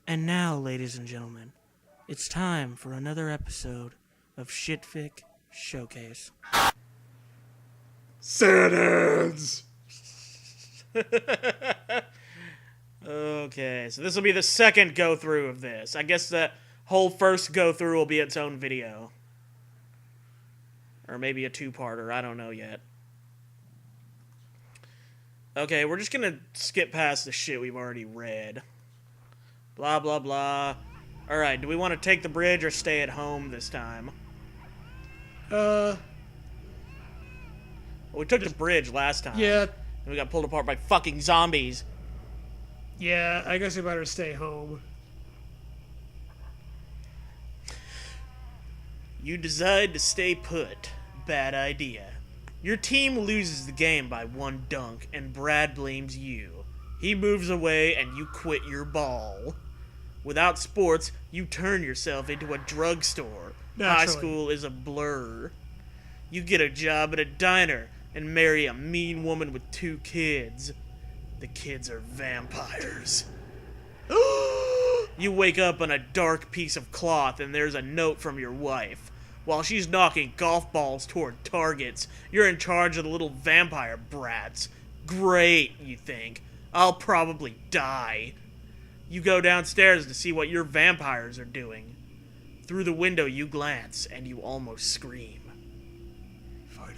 And now, ladies and gentlemen, it's time for another episode of Shitfic Showcase. Sentence! Okay, so this will be the second go-through of this. I guess the whole first go-through will be its own video. Or maybe a two-parter, I don't know yet. Okay, we're just gonna skip past the shit we've already read. Blah, blah, blah. Alright, do we want to take the bridge or stay at home this time? Uh... Well, we took the bridge last time. Yeah. And we got pulled apart by fucking zombies. Yeah, I guess we better stay home. You decide to stay put. Bad idea. Your team loses the game by one dunk, and Brad blames you. He moves away, and you quit your ball. Without sports, you turn yourself into a drugstore. High school is a blur. You get a job at a diner and marry a mean woman with 2 kids. The kids are vampires. You wake up on a dark piece of cloth and there's a note from your wife. While she's knocking golf balls toward targets, you're in charge of the little vampire brats. Great, you think. I'll probably die. You go downstairs to see what your vampires are doing. Through the window you glance and you almost scream.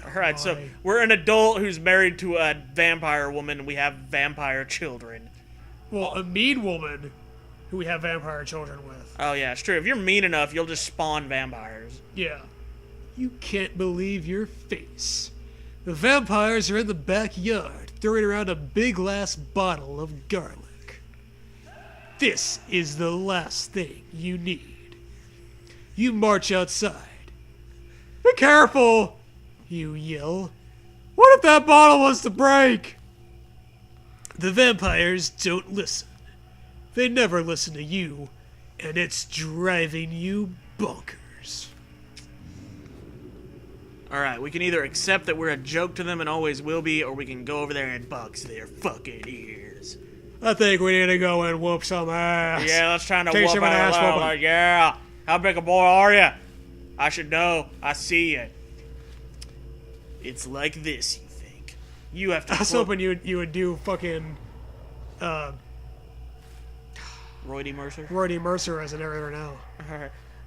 Alright, so we're an adult who's married to a vampire woman and we have vampire children. Well, a mean woman who we have vampire children with. Oh yeah, it's true. If you're mean enough, you'll just spawn vampires. Yeah. You can't believe your face. The vampires are in the backyard, throwing around a big glass bottle of garlic. This is the last thing you need. You march outside. Be careful! You yell. What if that bottle was to break? The vampires don't listen. They never listen to you, and it's driving you bonkers. Alright, we can either accept that we're a joke to them and always will be, or we can go over there and box their fucking ears. I think we need to go and whoop some ass. Yeah, let's try to Teach whoop him an ass our whooping. Yeah. How big a boy are you? I should know. I see you. It's like this, you think. You have to... I was hoping you would do fucking... Roydie Mercer? Roydie Mercer as an narrator now.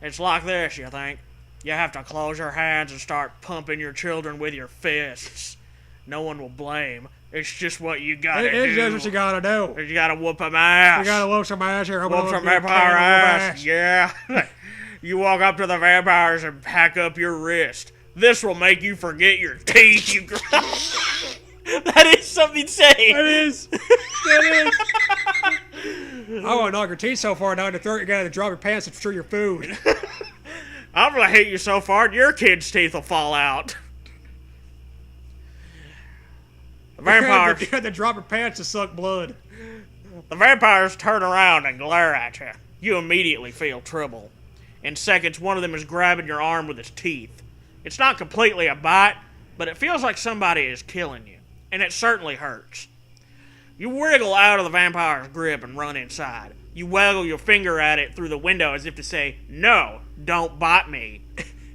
It's like this, you think. You have to close your hands and start pumping your children with your fists. No one will blame. It's just what you gotta do. It's just what you gotta do. You gotta whoop them ass. You gotta whoop some ass here. Whoop some vampire ass. Yeah. You walk up to the vampires and pack up your wrist. This will make you forget your teeth, you That is something saying. That is. That is. I want to knock your teeth so far down your throat you're gonna drop your pants and chew your food. I'm gonna hit you so far your kid's teeth will fall out. The vampires... You had to drop your pants to suck blood. The vampires turn around and glare at you. You immediately feel trouble. In seconds, one of them is grabbing your arm with his teeth. It's not completely a bite, but it feels like somebody is killing you. And it certainly hurts. You wriggle out of the vampire's grip and run inside. You waggle your finger at it through the window as if to say, "No, don't bite me."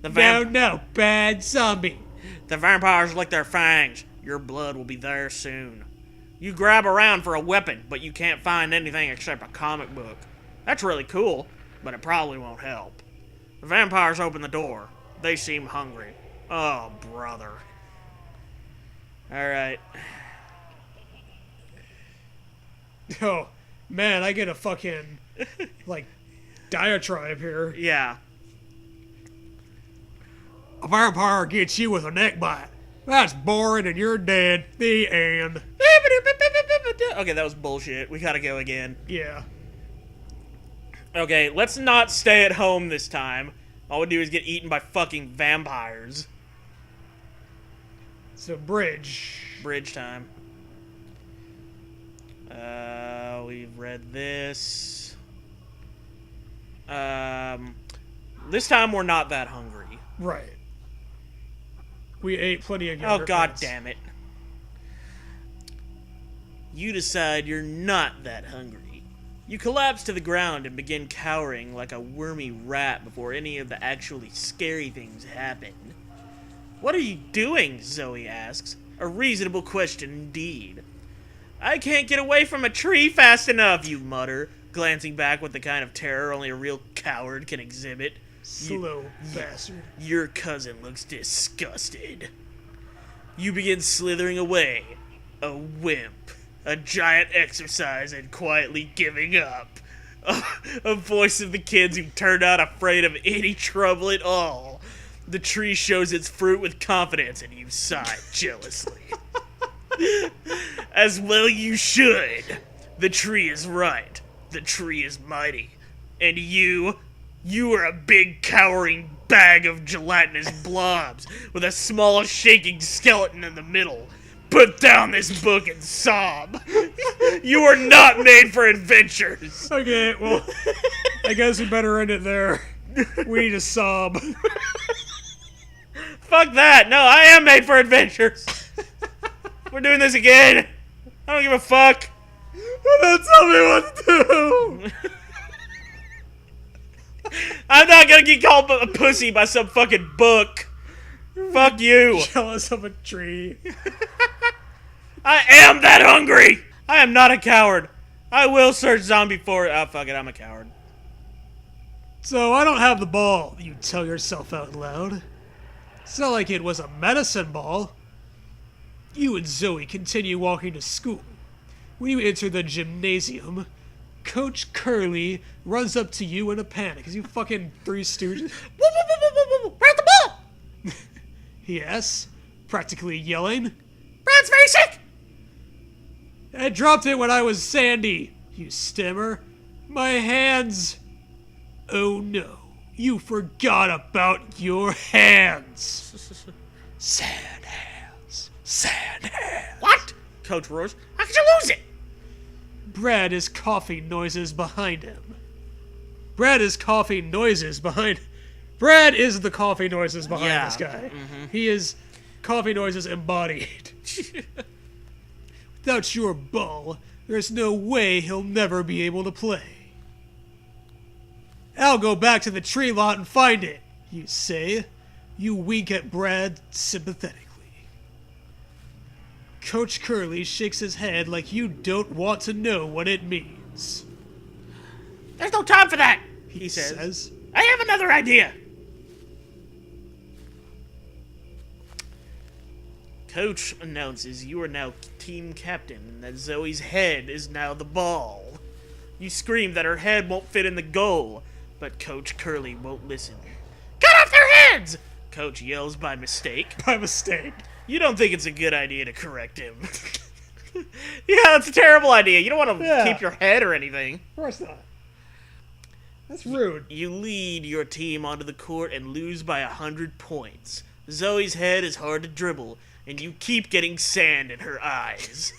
No, bad zombie. The vampires lick their fangs. Your blood will be there soon. You grab around for a weapon, but you can't find anything except a comic book. That's really cool, but it probably won't help. The vampires open the door. They seem hungry. Oh, brother. Alright. Oh, man, I get a fucking, like, diatribe here. Yeah. A vampire gets you with a neck bite. That's boring and you're dead. The end. Okay, that was bullshit. We gotta go again. Yeah. Okay, let's not stay at home this time. All we do is get eaten by fucking vampires. So, bridge. Bridge time. We've read this. This time we're not that hungry. Right. We ate plenty of Oh, god damn it. You decide you're not that hungry. You collapse to the ground and begin cowering like a wormy rat before any of the actually scary things happen. What are you doing? Zoe asks. A reasonable question indeed. I can't get away from a tree fast enough, you mutter, glancing back with the kind of terror only a real coward can exhibit. Slow bastard. Your cousin looks disgusted. You begin slithering away. A wimp. A giant exercise and quietly giving up. A voice of the kids who turned out afraid of any trouble at all. The tree shows its fruit with confidence and you sigh jealously. As well you should. The tree is right. The tree is mighty. And you are a big cowering bag of gelatinous blobs with a small shaking skeleton in the middle. Put down this book and sob. You are not made for adventures. Okay, well, I guess we better end it there. We need to sob. Fuck that. No, I am made for adventures. We're doing this again. I don't give a fuck. Don't tell me what to do. I'm not gonna get called a pussy by some fucking book. Fuck you. Jealous of a tree. I am that hungry. I am not a coward. I will search zombie for it. Oh, fuck it. I'm a coward. So I don't have the ball, you tell yourself out loud. It's not like it was a medicine ball. You and Zoe continue walking to school. When you enter the gymnasium, Coach Curly runs up to you in a panic. Is you fucking Three Stooges? Where's the ball? Yes, practically yelling. Brad's very sick. I dropped it when I was Sandy, you stammer. My hands. Oh no, you forgot about your hands. Sand hands. Sand hands. What? Coach roars. How could you lose it? Brad is coughing noises behind him. Brad is the coughing noises behind this guy. Mm-hmm. He is coughing noises embodied. Without your ball, there's no way he'll never be able to play. I'll go back to the tree lot and find it, you say. You wink at Brad sympathetically. Coach Curly shakes his head like you don't want to know what it means. There's no time for that, he says. I have another idea. Coach announces you are now team captain and that Zoe's head is now the ball. You scream that her head won't fit in the goal, but Coach Curly won't listen. Cut off their heads! Coach yells by mistake. By mistake. You don't think it's a good idea to correct him. Yeah, that's a terrible idea. You don't want to keep your head or anything. Of course not. That's rude. You lead your team onto the court and lose by 100 points. Zoe's head is hard to dribble, and you keep getting sand in her eyes.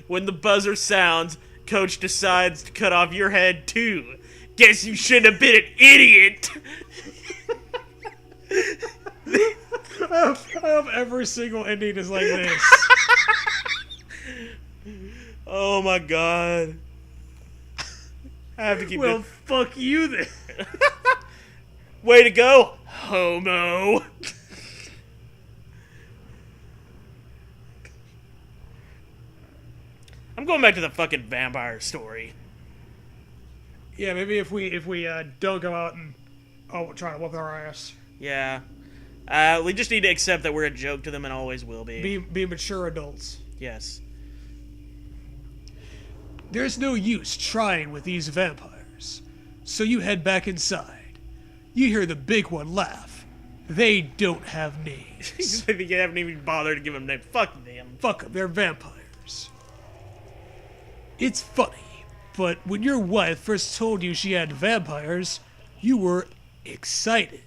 When the buzzer sounds, Coach decides to cut off your head too. Guess you shouldn't have been an idiot. I hope every single ending is like this. Oh my god. I have to keep Well, fuck you then. Way to go, homo. I'm going back to the fucking vampire story. Yeah, maybe if we don't go out and try to whoop our ass. Yeah. We just need to accept that we're a joke to them and always will be. Be mature adults. Yes. There's no use trying with these vampires. So you head back inside. You hear the big one laugh. They don't have names. You haven't even bothered to give them names. Fuck them. Fuck them, they're vampires. It's funny, but when your wife first told you she had vampires, you were excited.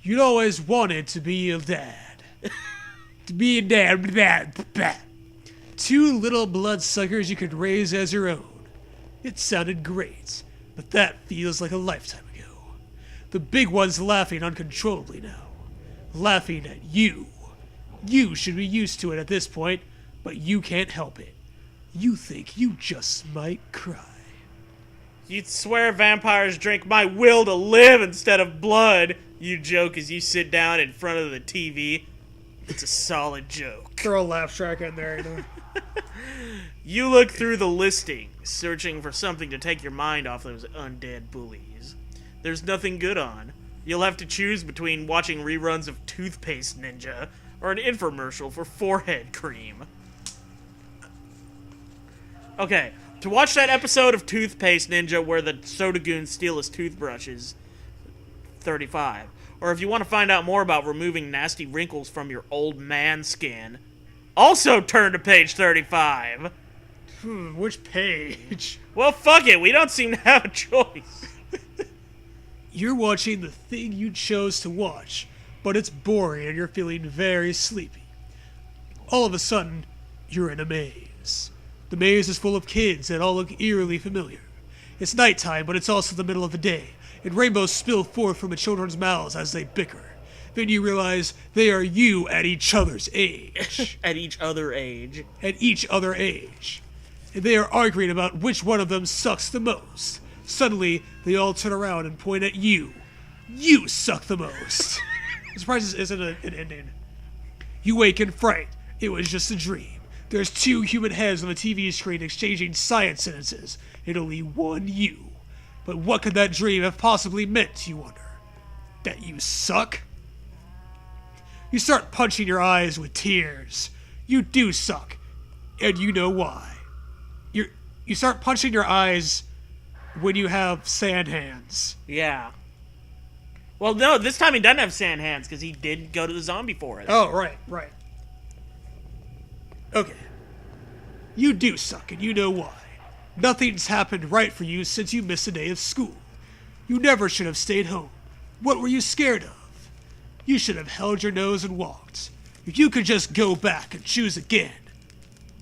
You'd always wanted to be a dad. To be a dad. Two little bloodsuckers you could raise as your own. It sounded great, but that feels like a lifetime ago. The big one's laughing uncontrollably now. Laughing at you. You should be used to it at this point, but you can't help it. You think you just might cry. You swear vampires drink my will to live instead of blood, you joke as you sit down in front of the TV. It's a solid joke. Throw a laugh track in there, you know. You look through the listings, searching for something to take your mind off those undead bullies. There's nothing good on. You'll have to choose between watching reruns of Toothpaste Ninja or an infomercial for forehead cream. Okay, to watch that episode of Toothpaste Ninja where the soda goons steal his toothbrushes, 35. Or if you want to find out more about removing nasty wrinkles from your old man skin, also turn to page 35. Which page? Well, fuck it, we don't seem to have a choice. You're watching the thing you chose to watch, but it's boring and you're feeling very sleepy. All of a sudden, you're in a maze. The maze is full of kids that all look eerily familiar. It's nighttime, but it's also the middle of the day, and rainbows spill forth from the children's mouths as they bicker. Then you realize they are you at each other's age. At each other age. At each other age. And they are arguing about which one of them sucks the most. Suddenly, they all turn around and point at you. You suck the most. I'm surprised this isn't an ending. You wake in fright. It was just a dream. There's two human heads on the TV screen exchanging science sentences, and only one you. But what could that dream have possibly meant, you wonder? That you suck? You start punching your eyes with tears. You do suck, and you know why. You start punching your eyes when you have sand hands. Yeah. Well, no, this time he doesn't have sand hands because he did go to the zombie forest. Oh, right. Okay. You do suck, and you know why. Nothing's happened right for you since you missed a day of school. You never should have stayed home. What were you scared of? You should have held your nose and walked. If you could just go back and choose again.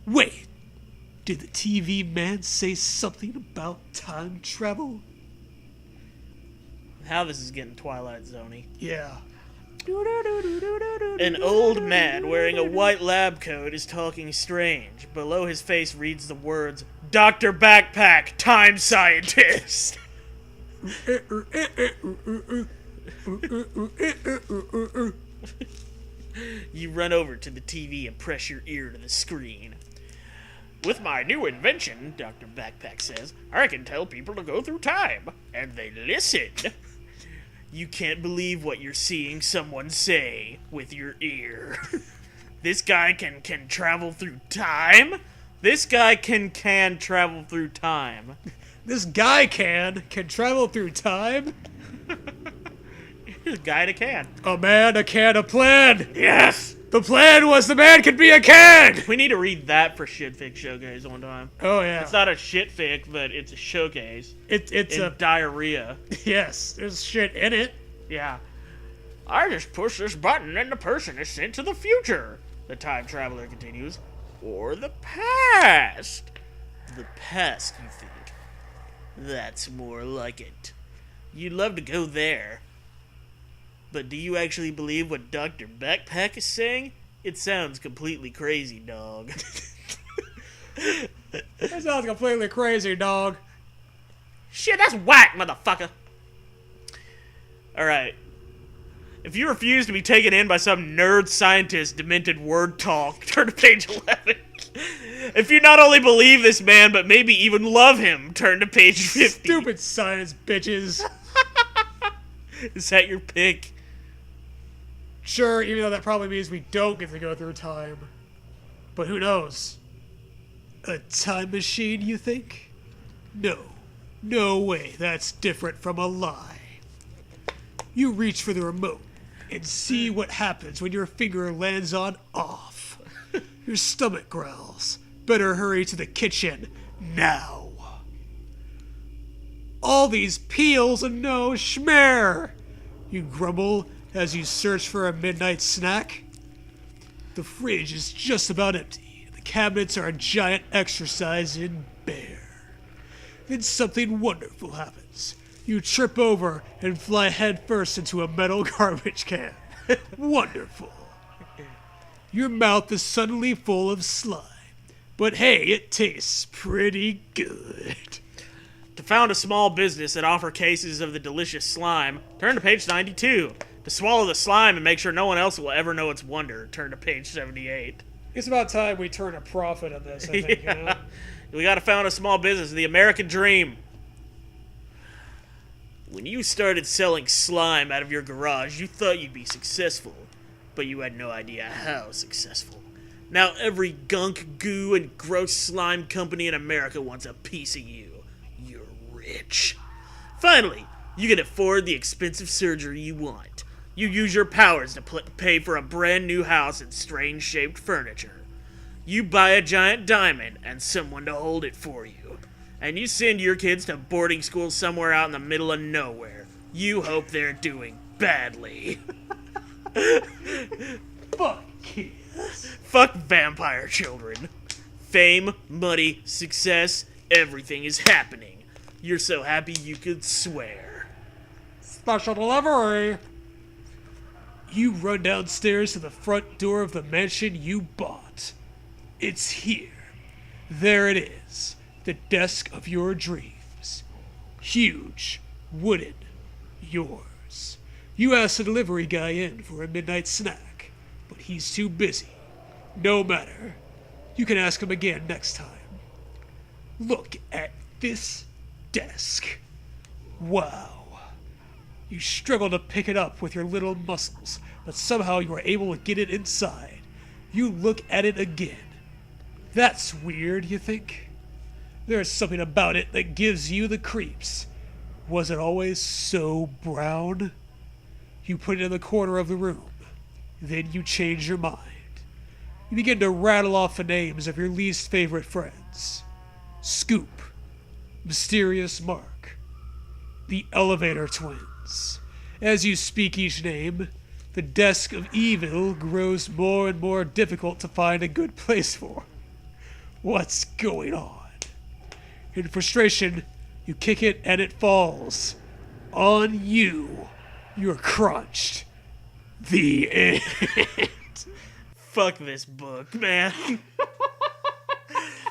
Wait. Did the TV man say something about time travel? How this is getting Twilight Zone-y. Yeah. An old man wearing a white lab coat is talking strange. Below his face reads the words, Dr. Backpack, Time Scientist. You run over to the TV and press your ear to the screen. With my new invention, Dr. Backpack says, I can tell people to go through time, and they listen. You can't believe what you're seeing someone say with your ear. This guy can travel through time? This guy can travel through time. This guy can travel through time? Here's a guy that can. A man, a can, a plan! Yes! The plan was the man could be a can! We need to read that for Shitfic Showcase one time. Oh, yeah. It's not a shitfic, but it's a showcase. It's a... diarrhea. Yes, there's shit in it. Yeah. I just push this button and the person is sent to the future, the time traveler continues. Or the past. The past, you think? That's more like it. You'd love to go there. But do you actually believe what Dr. Backpack is saying? It sounds completely crazy, dog. That sounds completely crazy, dog. Shit, that's whack, motherfucker. Alright. If you refuse to be taken in by some nerd scientist demented word talk, turn to page 11. If you not only believe this man, but maybe even love him, turn to page 50. Stupid science, bitches. Is that your pick? Sure, even though that probably means we don't get to go through time. But who knows? A time machine, you think? No. No way, that's different from a lie. You reach for the remote and see what happens when your finger lands on off. Your stomach growls. Better hurry to the kitchen now. All these peels and no schmear, you grumble as you search for a midnight snack. The fridge is just about empty, and the cabinets are a giant exercise in bare. Then something wonderful happens. You trip over and fly headfirst into a metal garbage can. Wonderful. Your mouth is suddenly full of slime. But hey, it tastes pretty good. To found a small business that offer cases of the delicious slime, turn to page 92. To swallow the slime and make sure no one else will ever know its wonder, turn to page 78. It's about time we turn a profit on this, I think, you know? We gotta found a small business, the American dream. When you started selling slime out of your garage, you thought you'd be successful, but you had no idea how successful. Now every gunk, goo, and gross slime company in America wants a piece of you. You're rich. Finally, you can afford the expensive surgery you want. You use your powers to pay for a brand new house and strange-shaped furniture. You buy a giant diamond and someone to hold it for you. And you send your kids to boarding school somewhere out in the middle of nowhere. You hope they're doing badly. Fuck kids. Fuck vampire children. Fame, money, success, everything is happening. You're so happy you could swear. Special delivery. You run downstairs to the front door of the mansion you bought. It's here. There it is. The desk of your dreams. Huge, wooden, yours. You ask the delivery guy in for a midnight snack, but he's too busy. No matter. You can ask him again next time. Look at this desk. Wow. You struggle to pick it up with your little muscles, but somehow you are able to get it inside. You look at it again. That's weird, you think? There's something about it that gives you the creeps. Was it always so brown? You put it in the corner of the room. Then you change your mind. You begin to rattle off the names of your least favorite friends. Scoop. Mysterious Mark. The Elevator Twins. As you speak each name, the desk of evil grows more and more difficult to find a good place for. What's going on? In frustration, you kick it and it falls. On you. You're crunched. The end. Fuck this book, man.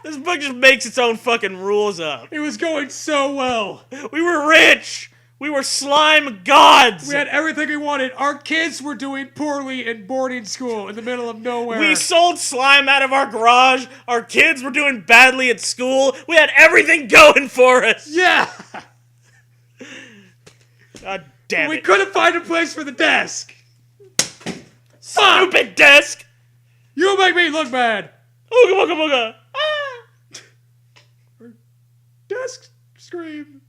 This book just makes its own fucking rules up. It was going so well. We were rich! We were slime gods! We had everything we wanted. Our kids were doing poorly in boarding school in the middle of nowhere. We sold slime out of our garage. Our kids were doing badly at school. We had everything going for us. Yeah! God damn We it. couldn't find a place for the desk. Stupid desk! You make me look bad. Ooga booga booga. Ah. Desk scream.